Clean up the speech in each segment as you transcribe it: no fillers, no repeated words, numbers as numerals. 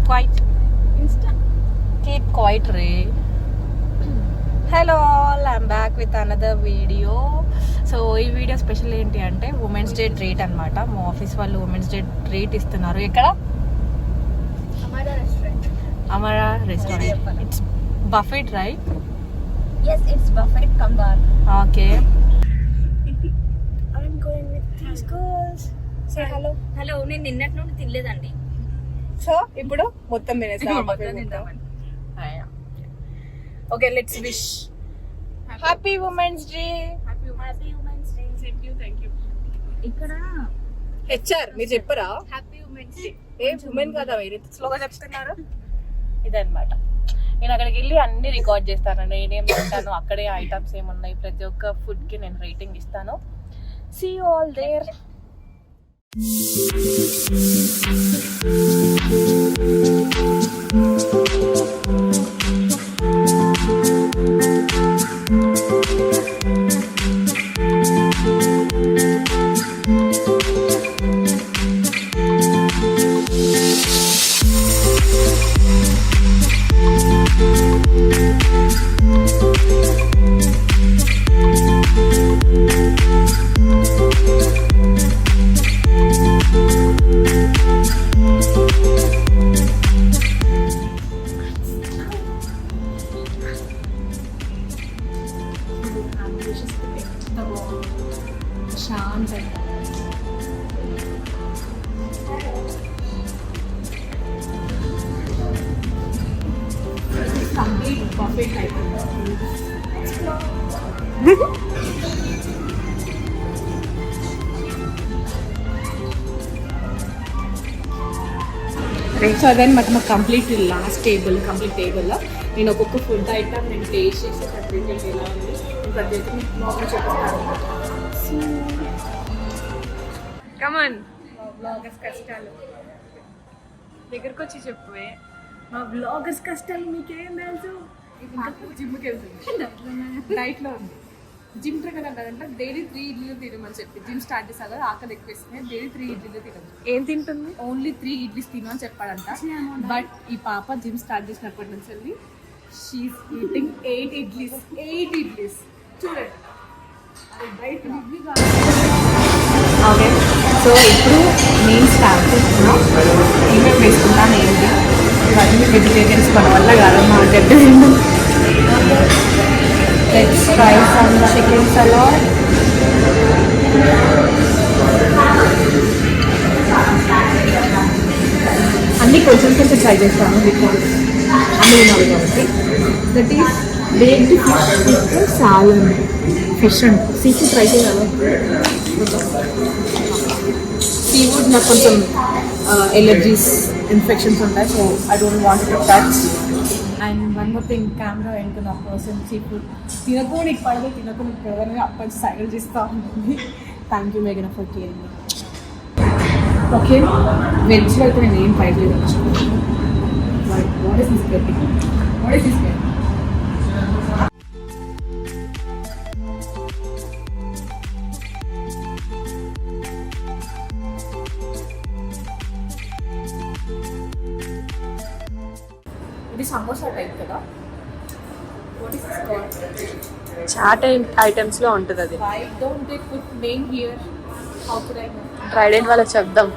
quiet. Insta. Keep quiet, Ray. Hello all, I'm back with another video. So ఈ video special ఏంటి అంటే women's day treat అనమాట. మా office వాళ్ళు women's day treat ఇస్తున్నారు. ఎక్కడ? Amara restaurant. It's buffet, right? Yes, it's buffet. Come back. Okay. I'm going with these girls. Say hello. Hello, నేను నిన్నటి నుండి తినలేదండి. సో ఇప్పుడు మొత్తం okay, let's wish happy women's day. Happy women's day. Thank you. ఇక్కడ HR మీరు చెప్పరా? Happy women's day. ఏ ఉమెన్ కదా, వేరే స్లోగా చెప్తున్నారు. ఇదన్నమాట. నేను అక్కడికి వెళ్ళి అన్ని రికార్డ్ చేస్తాను. నేనేం తింటాను, అక్కడే ఐటమ్స్ ఏమున్నాయి, ప్రతి ఒక్క ఫుడ్ కి నేను రేటింగ్ ఇస్తాను. See you all there. So అదనమాట మా కంప్లీట్ టేబుల్లో నేను ఒక్కొక్క ఫుడ్ ఐటమ్ నేను టేస్ట్ చేసి సపరేట్ ఎలా ఉంది ప్రతి ఒక్కటి లోపల చూపిస్తాను. కమాన్, బ్లాగర్స్ కష్టాలు దగ్గరకు వచ్చి చెప్పువే. మా బ్లాగర్స్ కష్టాలు మీకేం తెలుసు? జిమ్కి వెళ్తుంది, డైట్లో ఉంది. జిమ్ ట్రెక్ అంటే డైలీ 3 ఇడ్లీలు తినమని చెప్పి జిమ్ స్టార్ట్ చేస్తా కదా, ఆకలి ఎక్కువ ఇస్తుంది. డైలీ 3 ఇడ్లీలు తినదు. ఏం తింటుంది? ఓన్లీ 3 ఇడ్లీస్ తిను అని చెప్పాడంట. బట్ ఈ పాప జిమ్ స్టార్ట్ చేసినప్పటి నుంచి వెళ్ళి షీఈస్ ఈటింగ్ 8 ఇడ్లీస్. చూడండి, ఓకే. సో ఇప్పుడు నేను స్టార్ట్ చేస్తున్నా. ఏమేమి వేసుకుంటాను ఏంటి ఇవన్నీ వెజిటేరియన్స్ మన వల్ల కాదమ్మా చెప్పి. Let's try some chicken salad. అన్నీ కొంచెం ట్రై చేస్తాను బికాస్ అన్నీ ఉన్నారు కాబట్టి. That is baked fish with salad. Fish and sea food try చేయాలి. సీ ఫుడ్ నాకు కొంచెం ఎలర్జీస్ ఇన్ఫెక్షన్స్ ఉంటాయి. So I don't want to touch. And one more thing, camera వెనుకున్న పర్సన్ సీ ఫుడ్ తినకు నీకు పడదని అప్పటి సైకిల్ చేస్తూ ఉంటుంది. థ్యాంక్ యూ మేఘన ఫర్ కేరింగ్. ఓకే, వెజ్లో అయితే నేను ఏం ట్రై చేయవచ్చు. What is this getting? ఇది సమోసా టైప్ కదా. చాట్ ఐటమ్స్ లో ఉంటుంది అది. Why don't they put name here? How could I know? Trident వాళ్ళకి చెప్దాం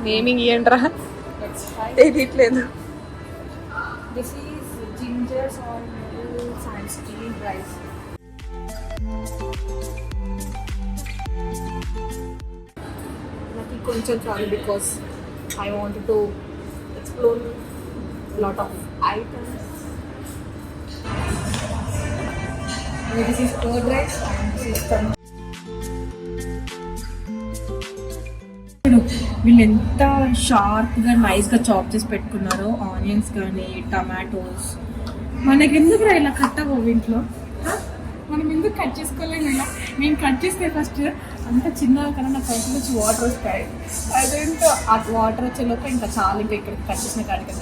నేమింగ్ ఏంట్రా, Let's try. తెలియట్లేదు. This is ginger soy noodles and steamed rice. Nothing కొంచెం చాలు because I wanted to explore lot of items. This is curd rice and this is some. వీళ్ళు ఎంత షార్ప్గా నైస్గా చాప్ చేసి పెట్టుకున్నారో ఆనియన్స్ కానీ టమాటోస్. మనకెందుకు ఇలా కట్ అవ్వవు ఇంట్లో? మనం ఎందుకు కట్ చేసుకోలేము? ఇలా నేను కట్ చేస్తే ఫస్ట్ అంత చిన్నగా కన్నా నా కడుపు నుంచి వాటర్ వస్తాయి. అదేంటో ఆ వాటర్ వచ్చేలోపు ఇంకా చాలా ఇంకా ఇక్కడ కట్ చేసిన కాడికి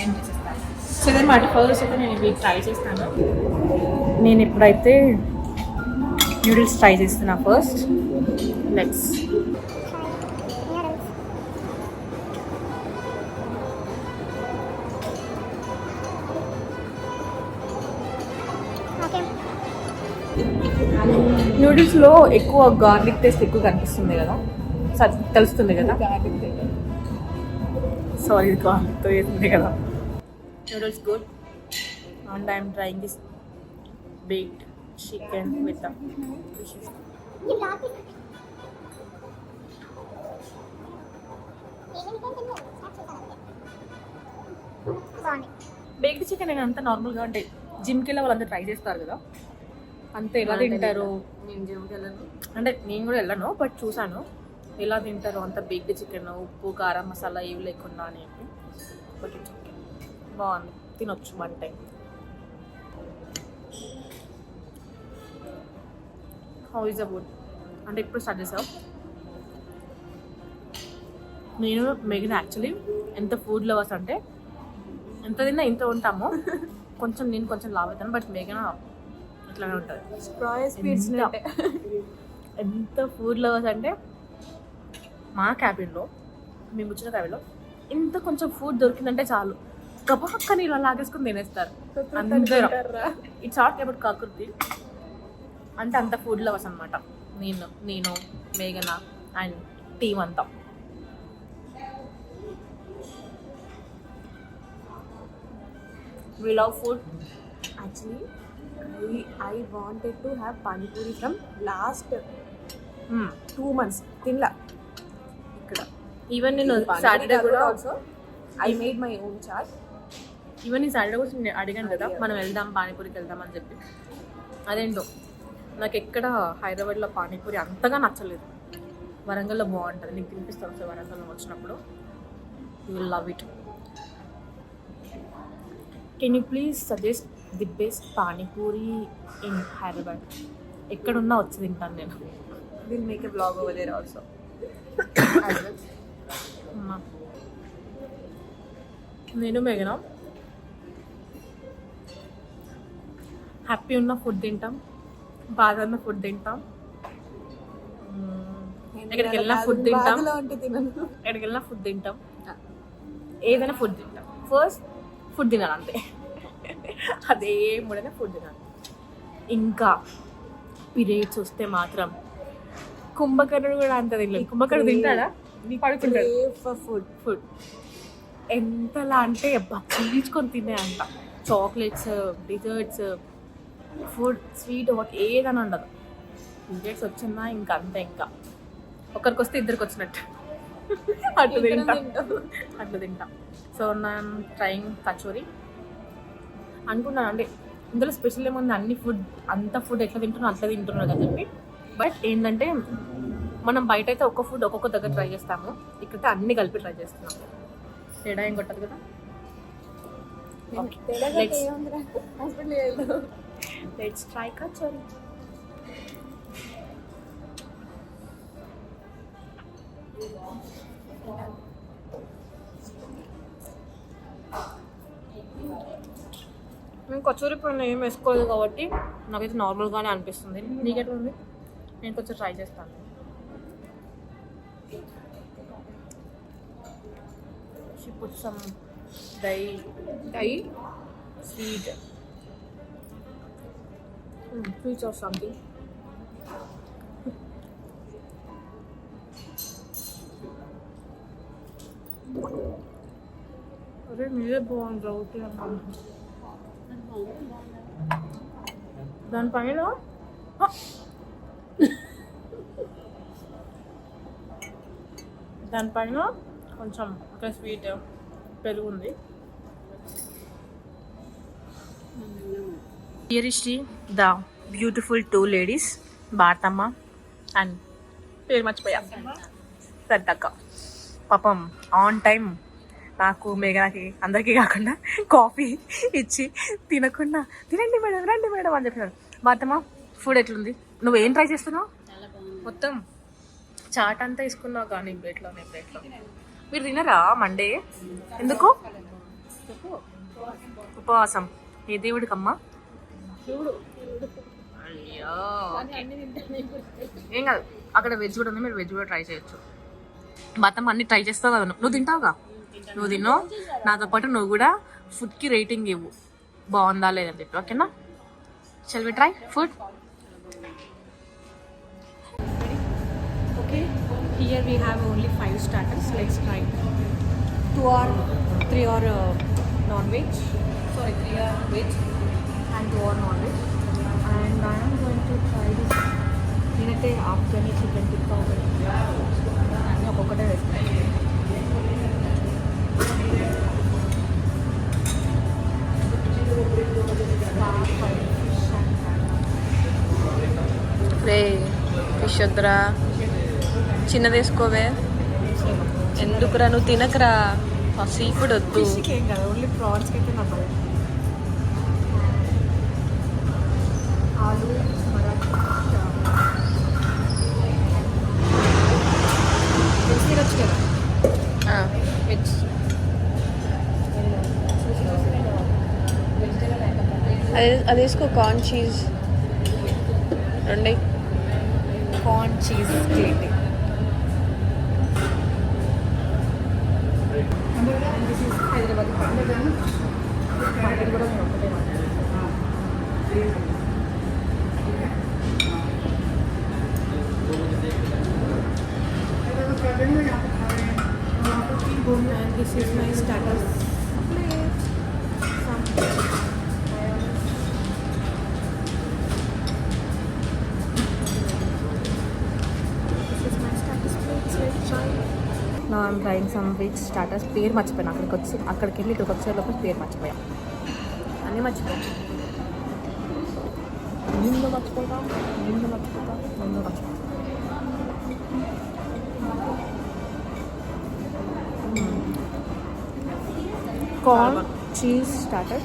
ఏం చేసేస్తాను. సో అదనమాట. ఫస్ట్ అయితే నేను ఇవి ట్రై చేస్తాను. నేను ఇప్పుడైతే నూడిల్స్ ట్రై చేస్తున్నా ఫస్ట్. లెట్స్ నూడిల్స్లో ఎక్కువ గార్లిక్ టేస్ట్ ఎక్కువ కనిపిస్తుంది కదా, తెలుస్తుంది కదా. సారీ, గార్లిక్తో వేస్తుంది కదా. Noodles good and I'm trying this baked chicken with the fishes. Baked chicken నేను అంత నార్మల్గా అంటే జిమ్కి వెళ్ళే వాళ్ళంతా ట్రై చేస్తారు కదా, అంతే ఎలా తింటారు. నేను జిమ్కి వెళ్ళను. అంటే నేను కూడా వెళ్ళను, బట్ చూసాను ఎలా తింటారు అంత బేక్డ్ చికెన్, ఉప్పు కారం మసాలా ఏవి లేకుండా అని చెప్పి. బట్ ఇట్స్ ఓకే, బాగుంది, తినొచ్చు one time. How is a food అంటే ఇప్పుడు స్టార్ట్ చేసావు. నేను మెగిన యాక్చువల్లీ ఎంత ఫుడ్ లవర్స్ అంటే ఎంత తిన్నా ఇంత ఉంటాము, కొంచెం నేను కొంచెం లావ్ అవుతాను, బట్ మెగిన ఇట్లానే ఉంటుంది. ఎంత ఫుడ్ లవర్స్ అంటే మా క్యాబిన్లో, మేము వచ్చిన క్యాబిన్లో ఇంత కొంచెం ఫుడ్ దొరికిందంటే చాలు గబక్కని ఇలా లాగేసుకుని తినేస్తారు అందరూ. ఇట్స్ నాట్ అబౌట్ కాకృతి, అంటే అంత ఫుడ్ లవర్స్ అనమాట. నేను మేఘన అండ్ టీమ్ అంతా. We love food. Actually, I wanted to have pani puri from last 2 months. Tinla. Ikkada. Even నేను సాటర్డే కూడా also I made my own chaat. Even ఈ Saturday కూడా నేను అడిగాను కదా మనం వెళ్దాం పానీపూరికి వెళ్దాం అని చెప్పి. అదేంటో నాకు ఎక్కడ హైదరాబాద్లో పానీపూరి అంతగా నచ్చలేదు. వరంగల్లో బాగుంటుంది, నీకు తినిపిస్తాను సార్ వరంగల్లో వచ్చినప్పుడు. You will love it. Can you please suggest the best panipuri in Hyderabad? ఎక్కడున్నా వచ్చి తింటాను నేను. We'll make a vlog over there also. As well. నేను మేఘన హ్యాపీ ఉన్న ఫుడ్ తింటాం, బాధ ఉన్న ఫుడ్ తింటాం, ఎక్కడికి వెళ్ళినా ఫుడ్ తింటాం, ఎక్కడికి వెళ్ళినా ఫుడ్ తింటాం, ఏదైనా ఫుడ్ తింటాం. ఫస్ట్ ఫుడ్ తినాలి అంతే, అదే మూడనే ఫుడ్ తినాలి. ఇంకా పీరియడ్స్ వస్తే మాత్రం కుంభకర్ణుడు కూడా అంత తినలేదు. కుంభకర్ణుడు తింటాడా? పడుకుంటాడు. ఫుడ్ ఎంతలా అంటే చీల్చుకొని తినే అంట. చాక్లెట్స్, డిజర్ట్స్, ఫుడ్, స్వీట్, ఒకటి ఏదని ఉండదు. పీరియడ్స్ వచ్చిందా ఇంకా అంతే. ఇంకా ఒకరికి వస్తే ఇద్దరికి వచ్చినట్టు అట్లా తింటాం. సో నేను ట్రైయింగ్ కచోరీ అనుకున్నాను. అంటే ఇందులో స్పెషల్ ఏముంది, అన్ని ఫుడ్ అంత ఫుడ్ ఎట్లా తింటున్నా అట్లా తింటున్నారు అని చెప్పి. బట్ ఏంటంటే మనం బయట అయితే ఒక్క ఫుడ్ ఒక్కొక్క దగ్గర ట్రై చేస్తాము, ఇక్కడైతే అన్ని కలిపి ట్రై చేస్తున్నాం. తేడా ఏం కొట్టదు కదా. Let's try kachori. నేను కచోరీ పైన ఏం వేసుకోలేదు కాబట్టి నాకైతే నార్మల్గానే అనిపిస్తుంది. నీకెట్లా ఉంది? నేను కొంచెం ట్రై చేస్తాను. She put some dye, sweet or something. అరే మీరే బాగుంది రౌతి అన్నాను. దానిపైన కొంచెం ఒక స్వీట్ పెరుగు ఉంది. Here is the beautiful 2 ladies, Bharatamma and పేరు మర్చిపోయా సరితక్క. పాపం ఆన్ టైం నాకు మేఘనాకి అందరికీ కాకుండా కాఫీ ఇచ్చి తినకుండా తినండి మేడం, రండి మేడం అని చెప్పినారు. భారతమ్మ ఫుడ్ ఎట్లుంది? నువ్వేం ట్రై చేస్తున్నావు? మొత్తం చాట్ అంతా తీసుకున్నావు కానీ ప్లేట్లో మీరు తినరా మండే? ఎందుకు? ఉపవాసం ఏ దేవుడికమ్మా? అయ్యో ఏం కాదు, అక్కడ వెజ్ కూడా ఉంది, మీరు వెజ్ కూడా ట్రై చేయొచ్చు. మొత్తం అన్ని ట్రై చేస్తావు కదా. నువ్వు తింటావుగా, నువ్వు తిన్నావు, నాతో పాటు నువ్వు కూడా ఫుడ్కి రేటింగ్ ఇవ్వు, బాగుందా లేదని చెప్పి. ఓకేనా? Shall we try food? Here we have only 5 starters. Let's try. 3 are non-veg. Sorry, 3 are veg and 2 are non-veg. And I am going to try this. నేనైతే ఆఫ్ఘనీ చికెన్ టిక్కా అన్నీ ఒక్కొక్కటే వేస్తాను. రే ఫిష్ వద్దురా, చిన్నది వేసుకోవే. ఎందుకురా, నువ్వు తినకరా, సీ ఫుడ్ వద్దు. ఫిష్కి ఏం కదా, ఓన్లీ ప్రాన్స్కి అయితే నా భయం. ఆలు వెజ్ తినొచ్చు కదా, వెజ్ అది వేసుకో, కార్న్ చీజ్ రెండే. Corn cheese plate. This is Hyderabad paneer కూడా నేను ఒకటే and this is my starters plate. Some this is my starters plate. Let's try. Now I'm trying some veg starters. పేరు మర్చిపోయాను, అక్కడికి వెళ్ళి ఇక్కడికి వచ్చే లోపల పేరు మర్చిపోయా, అన్నీ మర్చిపోయా. ముందు మర్చిపోతా. Corn cheese starter.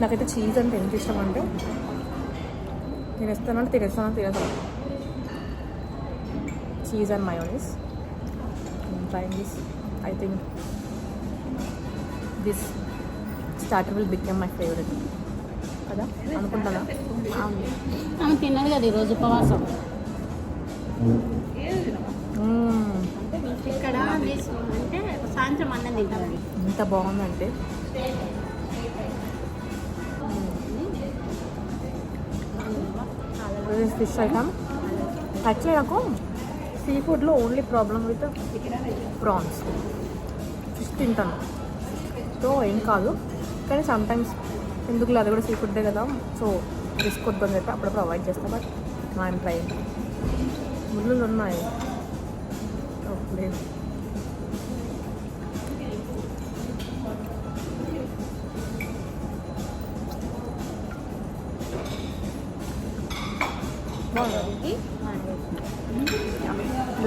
నాకైతే చీజ్ అంటే ఎంత ఇష్టం అంటే తినేస్తాను. Cheese and mayonnaise. Trying this. I think this starter will become my favourite కదా అనుకుంటానా? ఆమె తిన్నది కదా ఈరోజు ఉపవాసం. ఇక్కడ అంటే సాయంత్రం అన్నం తింటామండి. ఎంత బాగుందంటే ఫిష్ ఐటమ్. యాక్చువల్లీ నాకు సీ ఫుడ్లో only problem with prawns. Fish తింటాను, సో ఏం కాదు, కానీ సమ్టైమ్స్ ఎందుకు అది కూడా సీ ఫుడ్డే కదా, సో రిస్క్ వద్దని చెప్పి అప్పుడప్పుడు అవాయిడ్ చేస్తాను. But I'm trying. ముళ్ళు ఉన్నాయి. లేదు,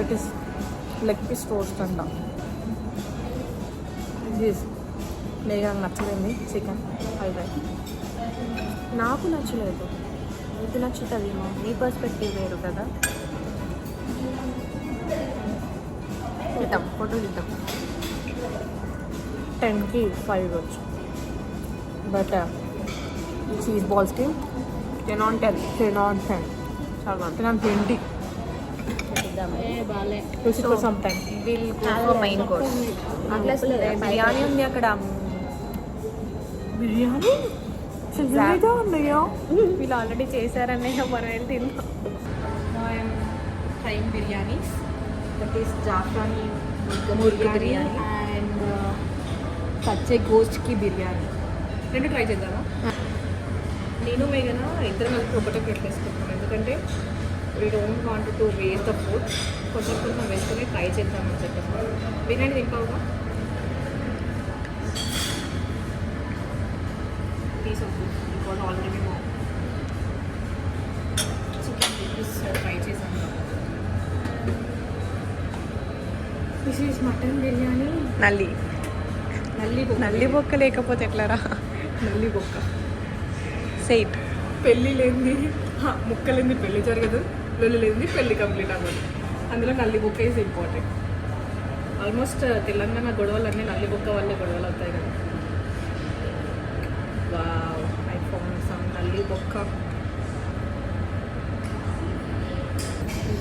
it is leg piece toast అంట. దిస్ లేగా నచ్చలేదు చికెన్ ఫ్రై రైస్. నాకు నచ్చలేదు, మీకు నచ్చుతుందేమో, మీ పర్స్పెక్టివ్ వేరు కదా. ఫోటో తీద్దాం. 10కి 5 ఇవ్వచ్చు. బట్ చీజ్ బాల్స్కి 10 on 10. చాలా బాగుంటుంది. 20 బాలే some time main course. Biryani ఉంది అక్కడ. బిర్యానీ ఉన్నాయా? వీళ్ళు ఆల్రెడీ చేశారన్నయ్య, మనం వెళ్ళి తిందాం. Frying biryanis. That is zafrani murgh biryani and పచ్చే గోస్ట్కి బిర్యానీ. రెండు ట్రై చేద్దామా? నేను మేఘన ఇద్దరం కలిపి ఒకటే ప్లేట్ వేసుకుంటాం, ఎందుకంటే we don't want to waste the food. కొంచెం వేసుకొని ట్రై చేద్దామని చెప్పేసి. బిర్యానీ తింటావుగా? Piece of food because already మేము చికెన్ పీస్ ట్రై చేసాము. This is mutton biryani. నల్లి బొక్క లేకపోతే ఎట్లారా? నల్లి బొక్క. సెయిట్. పెళ్ళి లేనిది ముక్క లేనిది పెళ్ళి జరగదు, లొల్లి లేనిది పెళ్ళి కంప్లీట్ అవ్వదు. అందులో నల్లి బొక్క ఈజ్ ఇంపార్టెంట్. ఆల్మోస్ట్ తెలంగాణ గొడవలన్నీ నల్లి బొక్క వల్లే గొడవలు అవుతాయి కదా. వావ్, ఐ ఫౌండ్ సమ్ నల్లి బొక్క.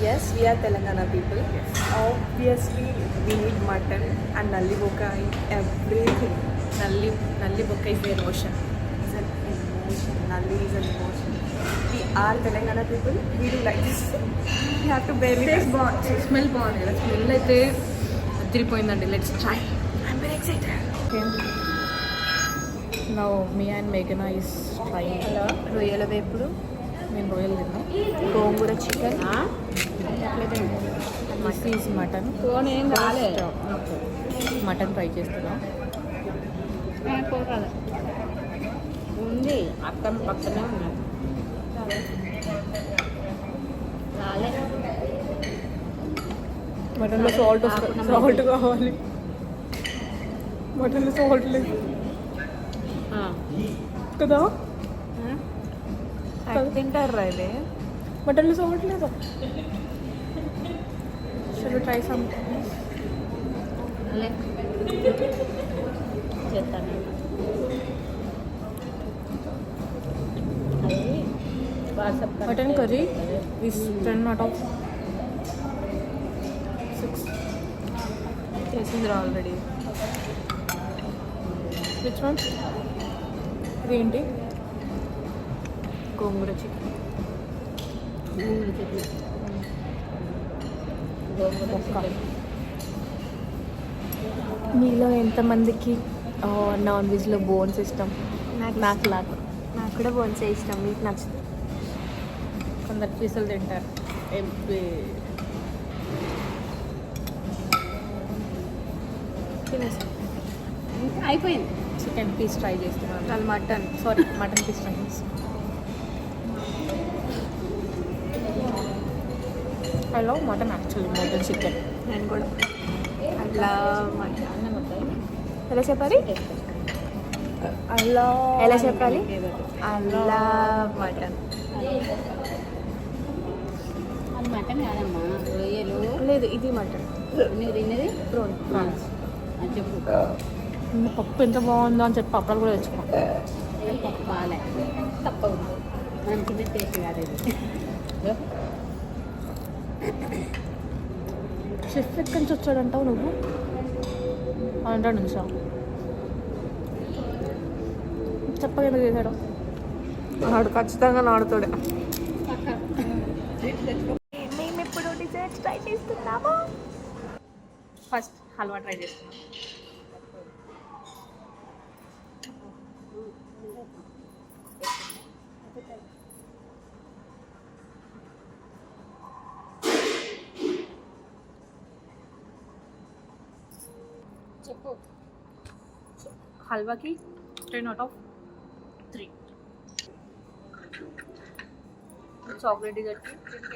Yes, we are Telangana people. Obviously, we need mutton and nalli bokka in everything. నల్లి బొక్క is the emotion. It's an emotion. Nalli is an emotion. we are Telangana people. We do like this. We have to bear with us. బాగుంది, smell బాగుంది కదా, smell అయితే అదిరిపోయిందండి. Let's try. I'm very excited. Okay, now me and మేఘనా is trying. రొయ్యల వేపుడు, నేను రొయ్యలు తిన్నా. Gongura chicken, this is mutton. ఏం రాలే మటన్ ట్రై చేస్తున్నాం. ఉంది అక్కడ పక్కనే ఉన్నాయి రాలే మటన్లో సాల్ట్ వస్తుంది, సాల్ట్ కావాలి. మటన్లో సాల్ట్ లేదు కదా, తింటారా ఇది? మటన్లో సాల్ట్ లేదా? Should try some. రాలే చేస్తాను అది WhatsApp mutton curry is 10 out of 6. చేసింది ఆల్రెడీ. Which one? ఇదేంటి? గోంగూర చికెన్. మీలో ఎంతమందికి నాన్ వెజ్లో బోన్స్ ఇష్టం? నాకు కూడా బోన్సే ఇష్టం. మీకు నచ్చుతుంది? కొందరు పీసులు తింటారు. అయిపోయింది చికెన్ పీస్ ట్రై చేస్తున్నాను. అది mutton. Sorry, mutton piece try చేస్తున్నాను. I love mutton actually, mutton chicken. నేను కూడా అలా మటన్. ఎలా చెప్పాలి? ఎలా చెప్పాలి? అలా మటన్. అది మటన్ కాదమ్మా, రొయ్యలు. లేదు, ఇది మటన్. నువ్వు తిన్నది ప్రోన్. అది చెప్పు. పప్పు ఎంత బాగుందో అని చెప్పి పప్పులు కూడా తెచ్చుకున్నాం. అది పప్పు బాగాలే, తప్పదు మనం తిన్న టేస్ట్ కాదు ఇది. చెఫ్ ఎక్కడి నుంచి వచ్చాడంటావు నువ్వు? ఆంధ్రా నుంచా? చెప్పగా ఎందుకు చేశాడు? ఆడు ఖచ్చితంగా నాడుతాడే. మేము ఎప్పుడు డిజర్ట్స్ ట్రై చేస్తున్నాము. ఫస్ట్ హల్వా ట్రై చేస్తున్నాం. చెప్పు. హల్వాకి 10 out of 3. చాక్లెట్ డిజర్ట్కి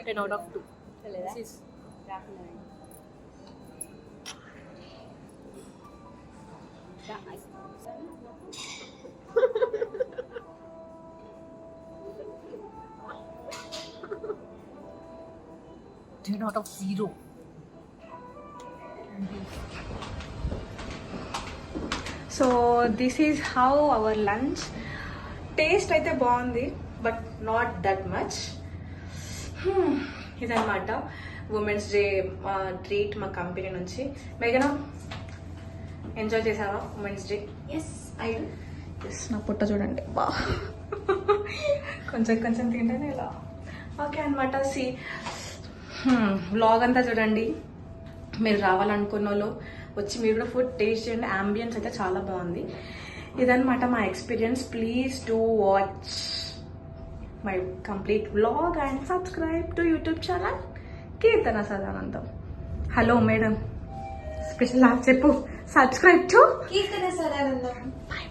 10 out of 2. తెలియదా? This is ten out of 0. So this is how our lunch. Taste అయితే బాగుంది, బట్ నాట్ దట్ మచ్. ఇదన్నమాట ఉమెన్స్ డే ట్రీట్ మా కంపెనీ నుంచి. మేఘనా, ఎంజాయ్ చేసావా women's day? Yes, I do. Yes, నా పుట్ట చూడండి బా, కొంచెం కొంచెం తింటేనే ఇలా. ఓకే అనమాట. వ్లాగ్ అంతా చూడండి. మీరు రావాలనుకున్న వాళ్ళు వచ్చి మీరు కూడా ఫుడ్ టేస్ట్ చేయండి. అంబియన్స్ అయితే చాలా బాగుంది. ఇదన్నమాట మా experience. Please do watch my complete vlog and subscribe to YouTube channel Keerthana Sadanandam. Hello madam, special చెప్పు. Subscribe to Keerthana Sadanandam. By.